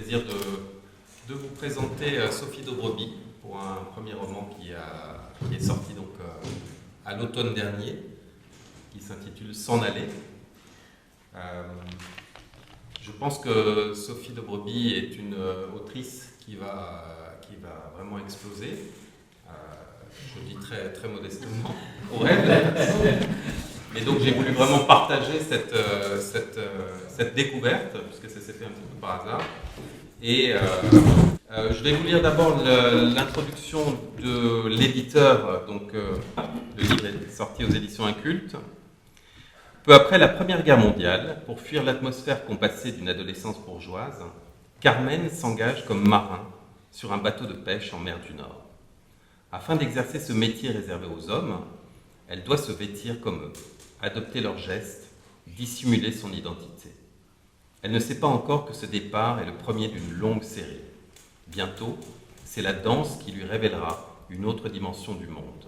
plaisir de vous présenter Sophie Dobreby pour un premier roman qui est sorti donc à l'automne dernier, qui s'intitule S'en aller. Je pense que Sophie Dobreby est une autrice qui va vraiment exploser. Je dis très, très modestement pour elle. Mais donc j'ai voulu vraiment partager cette découverte, puisque ça s'est fait un petit peu par hasard. Et je vais vous lire d'abord l'introduction de l'éditeur. Donc le livre est sorti aux éditions Incultes. Peu après la Première Guerre mondiale, pour fuir l'atmosphère compassée d'une adolescence bourgeoise, Carmen s'engage comme marin sur un bateau de pêche en mer du Nord. Afin d'exercer ce métier réservé aux hommes, elle doit se vêtir comme eux, adopter leurs gestes, dissimuler son identité. Elle ne sait pas encore que ce départ est le premier d'une longue série. Bientôt, c'est la danse qui lui révélera une autre dimension du monde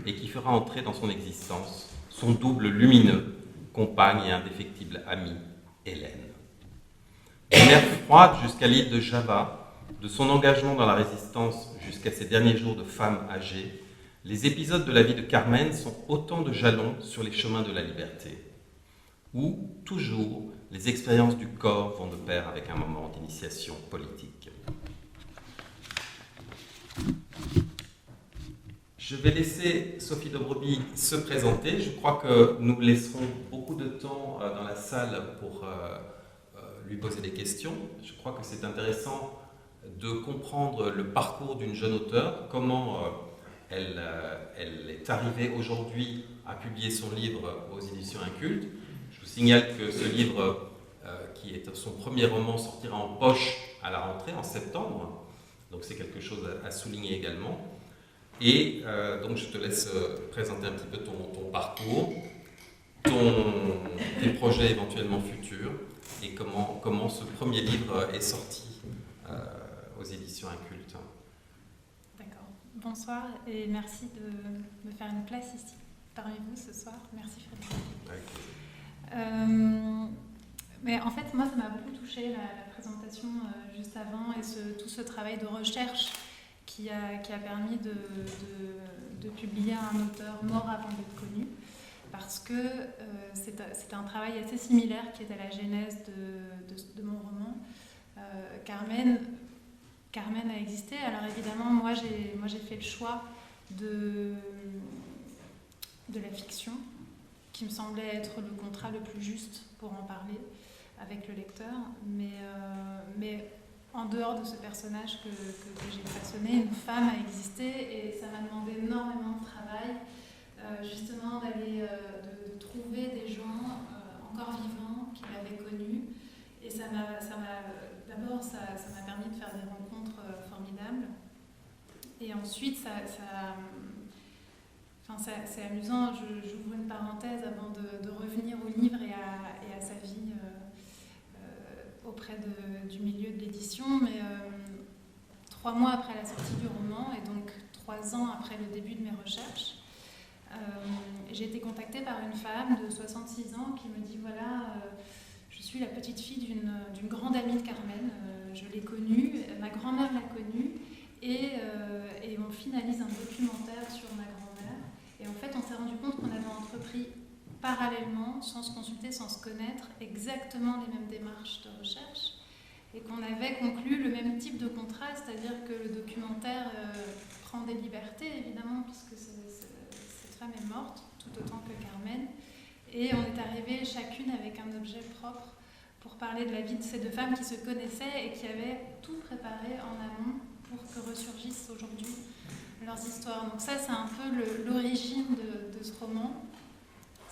et qui fera entrer dans son existence son double lumineux, compagne et indéfectible amie, Hélène. De mer froide jusqu'à l'île de Java, de son engagement dans la résistance jusqu'à ses derniers jours de femme âgée, les épisodes de la vie de Carmen sont autant de jalons sur les chemins de la liberté, où, toujours, les expériences du corps vont de pair avec un moment d'initiation politique. Je vais laisser Sophie Dobreby se présenter. Je crois que nous laisserons beaucoup de temps dans la salle pour lui poser des questions. Je crois que c'est intéressant de comprendre le parcours d'une jeune auteure, comment elle est arrivée aujourd'hui à publier son livre aux éditions Incultes. Je vous signale que ce livre, qui est son premier roman, sortira en poche à la rentrée, en septembre. Donc c'est quelque chose à souligner également. Et donc je te laisse présenter un petit peu ton parcours, tes projets éventuellement futurs, et comment ce premier livre est sorti aux éditions Incultes. D'accord. Bonsoir et merci de me faire une place ici parmi vous ce soir. Merci Frédéric. Mais en fait, moi, ça m'a beaucoup touchée la présentation juste avant et tout ce travail de recherche qui a permis de publier un auteur mort avant d'être connu, parce que c'est un travail assez similaire qui est à la genèse de mon roman. Carmen a existé. Alors évidemment, moi j'ai fait le choix de la fiction, qui me semblait être le contrat le plus juste pour en parler avec le lecteur, mais en dehors de ce personnage que j'ai façonné, une femme a existé et ça m'a demandé énormément de travail, justement de trouver des gens encore vivants qui l'avaient connue. Et d'abord, ça m'a permis de faire des rencontres formidables. Et ensuite, c'est amusant, j'ouvre une parenthèse avant de revenir au livre et à sa vie auprès du milieu de l'édition, mais 3 mois après la sortie du roman, et donc 3 ans après le début de mes recherches, j'ai été contactée par une femme de 66 ans qui me dit, voilà, je suis la petite fille d'une grande amie de Carmen, je l'ai connue, ma grand-mère l'a connue, et on finalise un documentaire sur ma grand-mère. Et en fait, on s'est rendu compte qu'on avait entrepris parallèlement, sans se consulter, sans se connaître, exactement les mêmes démarches de recherche, et qu'on avait conclu le même type de contrat, c'est-à-dire que le documentaire prend des libertés, évidemment, puisque cette femme est morte, tout autant que Carmen, et on est arrivés chacune avec un objet propre pour parler de la vie de ces 2 femmes qui se connaissaient et qui avaient tout préparé en amont pour que ressurgissent aujourd'hui leurs histoires. Donc ça, c'est un peu l'origine de ce roman.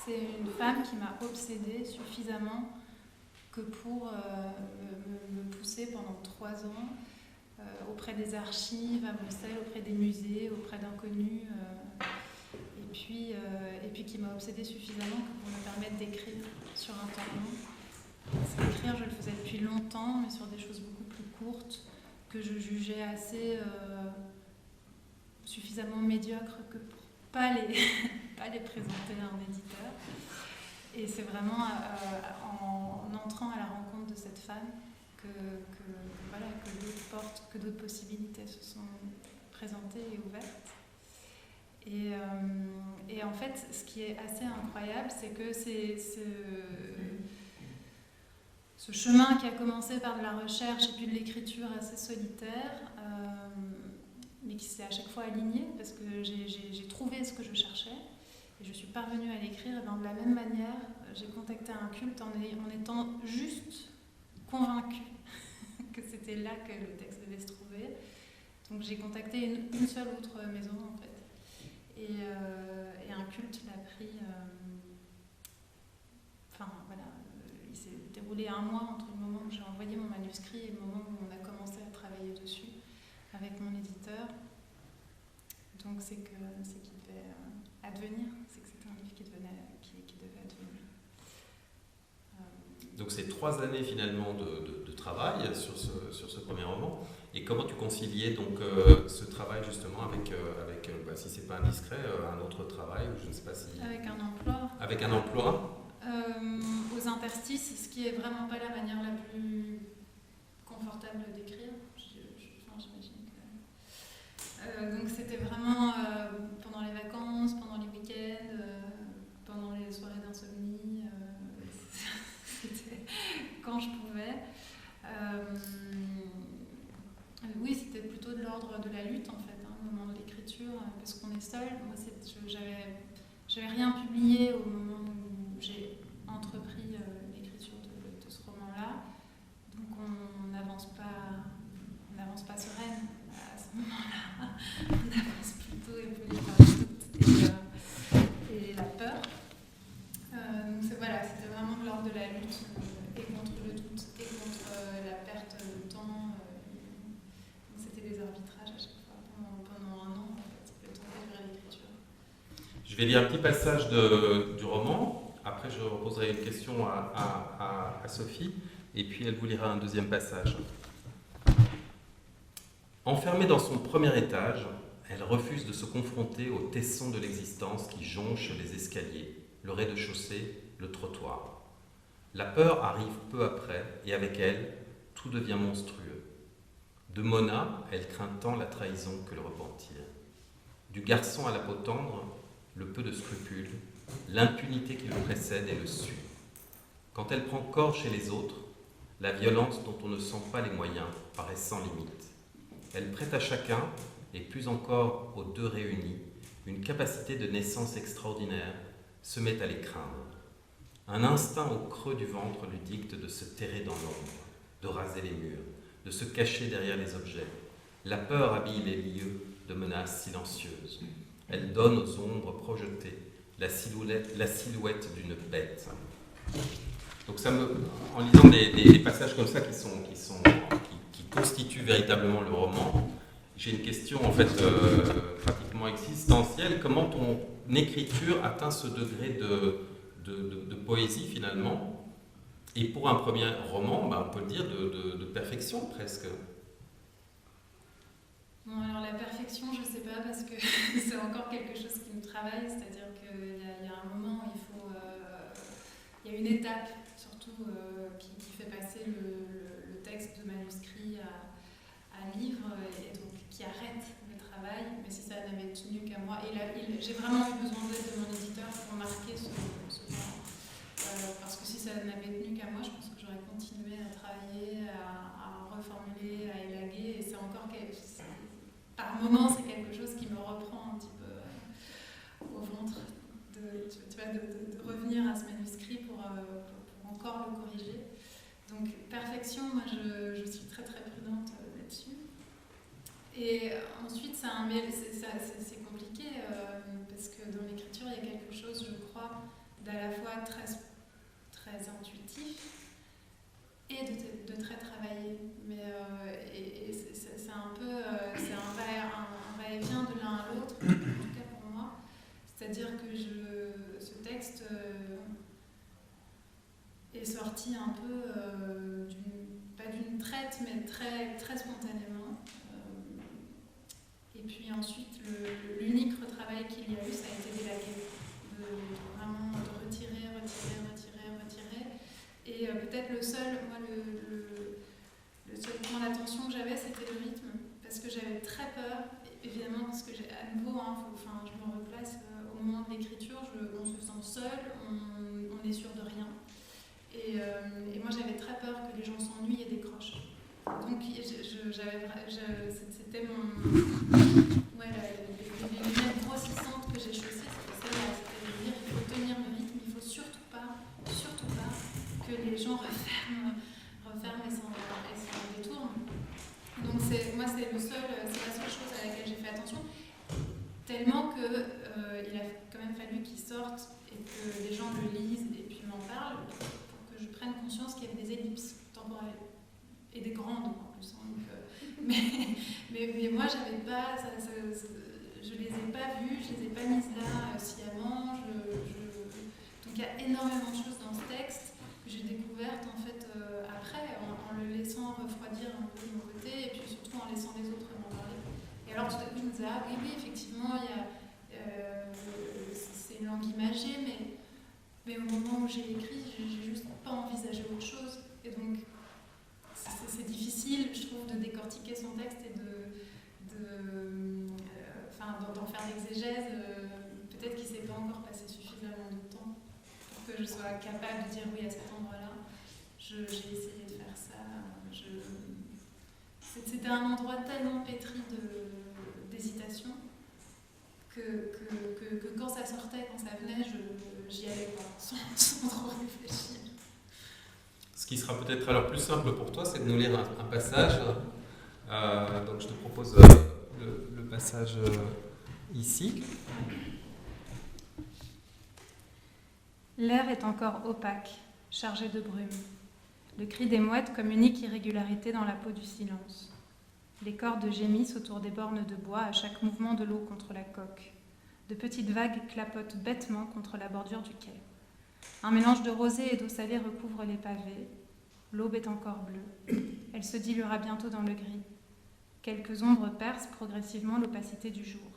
C'est une femme qui m'a obsédée suffisamment que pour me pousser pendant 3 ans auprès des archives à Bruxelles, auprès des musées, auprès d'inconnus, et puis qui m'a obsédée suffisamment que pour me permettre d'écrire sur un temps long. Parce qu'écrire, je le faisais depuis longtemps, mais sur des choses beaucoup plus courtes que je jugeais assez suffisamment médiocres que pour pas les présenter à un éditeur. Et c'est vraiment en entrant à la rencontre de cette femme voilà, que d'autres portes, que d'autres possibilités se sont présentées et ouvertes. Et en fait, ce qui est assez incroyable, c'est que ce chemin qui a commencé par de la recherche et puis de l'écriture assez solitaire, mais qui s'est à chaque fois aligné parce que j'ai trouvé ce que je cherchais et je suis parvenue à l'écrire. Et de la même manière, j'ai contacté un culte en étant juste convaincue que c'était là que le texte devait se trouver. Donc j'ai contacté une seule autre maison en fait. Et un culte l'a pris. Il s'est déroulé un mois entre le moment où j'ai envoyé mon manuscrit et le moment où on a commencé à travailler dessus avec mon éditeur. Donc c'est qu'il devait advenir, c'est que c'était un livre qui devait advenir. Donc c'est 3 années finalement de travail sur ce premier roman. Et comment tu conciliais donc ce travail justement avec si c'est pas indiscret, un autre travail, ou je ne sais pas si... Avec un emploi. Avec un emploi aux interstices, ce qui est vraiment pas la manière la plus confortable d'écrire. J'imagine que... donc c'était vraiment pendant les vacances, pendant les week-ends, pendant les soirées d'insomnie. C'était quand je pouvais. Oui, c'était plutôt de l'ordre de la lutte en fait, au moment de l'écriture, parce qu'on est seul. Moi, j'avais rien publié au moment où j'ai entrepris l'écriture de ce roman-là, donc on n'avance pas sereine à ce moment-là. On avance plutôt épaulé par le doute et la peur. Donc c'était vraiment de l'ordre de la lutte et contre le doute et contre la perte de temps. C'était des arbitrages à chaque fois pendant un an en fait, le temps de faire l'écriture. Je vais lire un petit passage du roman. Après, je reposerai une question à Sophie, et puis elle vous lira un deuxième passage. Enfermée dans son premier étage, elle refuse de se confronter aux tessons de l'existence qui jonchent les escaliers, le rez-de-chaussée, le trottoir. La peur arrive peu après, et avec elle, tout devient monstrueux. De Mona, elle craint tant la trahison que le repentir. Du garçon à la peau tendre, le peu de scrupules, l'impunité qui le précède et le suit. Quand elle prend corps chez les autres, la violence dont on ne sent pas les moyens paraît sans limite. Elle prête à chacun, et plus encore aux deux réunis, une capacité de naissance extraordinaire, se met à les craindre. Un instinct au creux du ventre lui dicte de se terrer dans l'ombre, de raser les murs, de se cacher derrière les objets. La peur habille les lieux de menaces silencieuses. Elle donne aux ombres projetées la silhouette d'une bête. Donc en lisant des passages comme ça qui constituent véritablement le roman, j'ai une question en fait pratiquement existentielle. Comment ton écriture atteint ce degré de poésie finalement? Et pour un premier roman, on peut le dire de perfection presque. Bon, alors la perfection, je ne sais pas, parce que c'est encore quelque chose qui me travaille, c'est-à-dire qu'il y a un moment où il y a une étape surtout qui fait passer le texte de manuscrit à livre, et donc qui arrête le travail, mais si ça n'avait tenu qu'à moi, j'ai vraiment eu besoin d'aide de mon éditeur pour marquer ce moment, parce que si ça n'avait tenu qu'à moi, je pense que j'aurais continué à travailler, à reformuler, à élaguer, et c'est encore par moments, c'est quelque chose qui me reprend un petit peu au ventre de revenir à ce manuscrit pour encore le corriger. Donc perfection, moi je suis très très prudente là-dessus. Et ensuite c'est compliqué parce que dans l'écriture il y a quelque chose, je crois, d'à la fois très, très intuitif et de très travaillé. Mais c'est un peu c'est un va-et-vient de l'un à l'autre, en tout cas pour moi. C'est-à-dire que ce texte est sorti un peu pas d'une traite, mais très, très spontanément. Et puis ensuite, l'unique retravail qu'il y a eu, ça a été d'élaguer, vraiment de retirer. Et peut-être le seul, moi, le seul point d'attention que j'avais, c'était le rythme, parce que j'avais très peur, évidemment, parce que à nouveau, je me replace au moment de l'écriture, on se sent seul, on est sûr de rien. Et moi, j'avais très peur que les gens s'ennuient et décrochent. Donc, c'était les lunettes grossissantes que j'ai chaussées, c'était celle-là, c'était de dire il faut tenir le rythme, il ne faut surtout pas que les gens referment et s'en détournent. Donc, c'est la seule chose à laquelle j'ai fait attention, tellement qu'il a quand même fallu qu'il sorte et que les gens le lisent et puis m'en parlent pour que je prenne conscience qu'il y avait des ellipses temporelles et des grandes en plus. Mais moi, j'avais pas, je les ai pas vues, je les ai pas mises là sciemment. Donc il y a énormément de choses dans ce texte que j'ai découvertes en fait après, en le laissant refroidir un peu de mon côté et puis surtout en laissant les autres m'en parler. Et alors tout à coup, je me disais oui, effectivement, c'est une langue imagée, mais au moment où j'ai écrit, j'ai juste pas envisagé autre chose. Et donc c'est difficile, je trouve, de décortiquer son texte et d'en faire l'exégèse. Peut-être qu'il ne s'est pas encore passé suffisamment de temps pour que je sois capable de dire oui à cet endroit-là. J'ai essayé de faire ça. C'était un endroit tellement pétri d'hésitation que quand ça sortait, quand ça venait, j'y allais quoi, sans trop réfléchir. Ce qui sera peut-être alors plus simple pour toi, c'est de nous lire un passage. Donc je te propose le passage ici. L'air est encore opaque, chargé de brume. Le cri des mouettes comme unique irrégularité dans la peau du silence. Les cordes gémissent autour des bornes de bois à chaque mouvement de l'eau contre la coque. De petites vagues clapotent bêtement contre la bordure du quai. Un mélange de rosée et d'eau salée recouvre les pavés. L'aube est encore bleue. Elle se diluera bientôt dans le gris. Quelques ombres percent progressivement l'opacité du jour.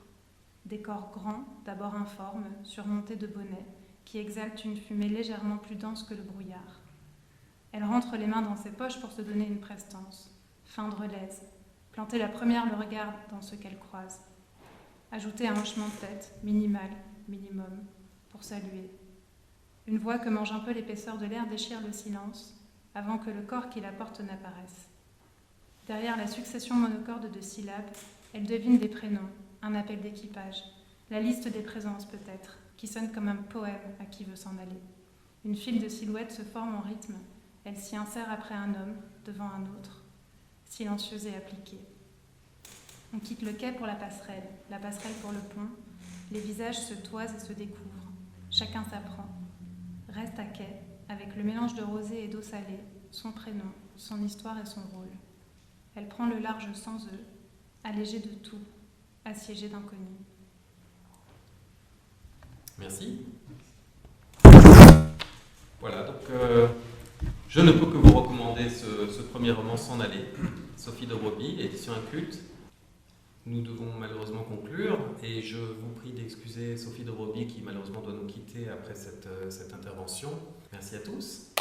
Des corps grands, d'abord informes, surmontés de bonnets, qui exhalent une fumée légèrement plus dense que le brouillard. Elle rentre les mains dans ses poches pour se donner une prestance, feindre l'aise, planter la première le regard dans ce qu'elle croise, ajouter un hochement de tête, minimal, minimum, pour saluer. Une voix que mange un peu l'épaisseur de l'air déchire le silence, avant que le corps qui la porte n'apparaisse. Derrière la succession monocorde de syllabes, elle devine des prénoms, un appel d'équipage, la liste des présences peut-être, qui sonne comme un poème à qui veut s'en aller. Une file de silhouettes se forme en rythme, elle s'y insère après un homme, devant un autre, silencieuse et appliquée. On quitte le quai pour la passerelle pour le pont, les visages se toisent et se découvrent, chacun s'apprend. Reste à quai, avec le mélange de rosée et d'eau salée, son prénom, son histoire et son rôle. Elle prend le large sans eux, allégée de tout, assiégée d'inconnus. Merci. Voilà, donc je ne peux que vous recommander ce premier roman, S'en aller, Sophie de Brobby, édition Inculte. Nous devons malheureusement conclure et je vous prie d'excuser Sophie de Brobby qui malheureusement doit nous quitter après cette intervention. Merci à tous.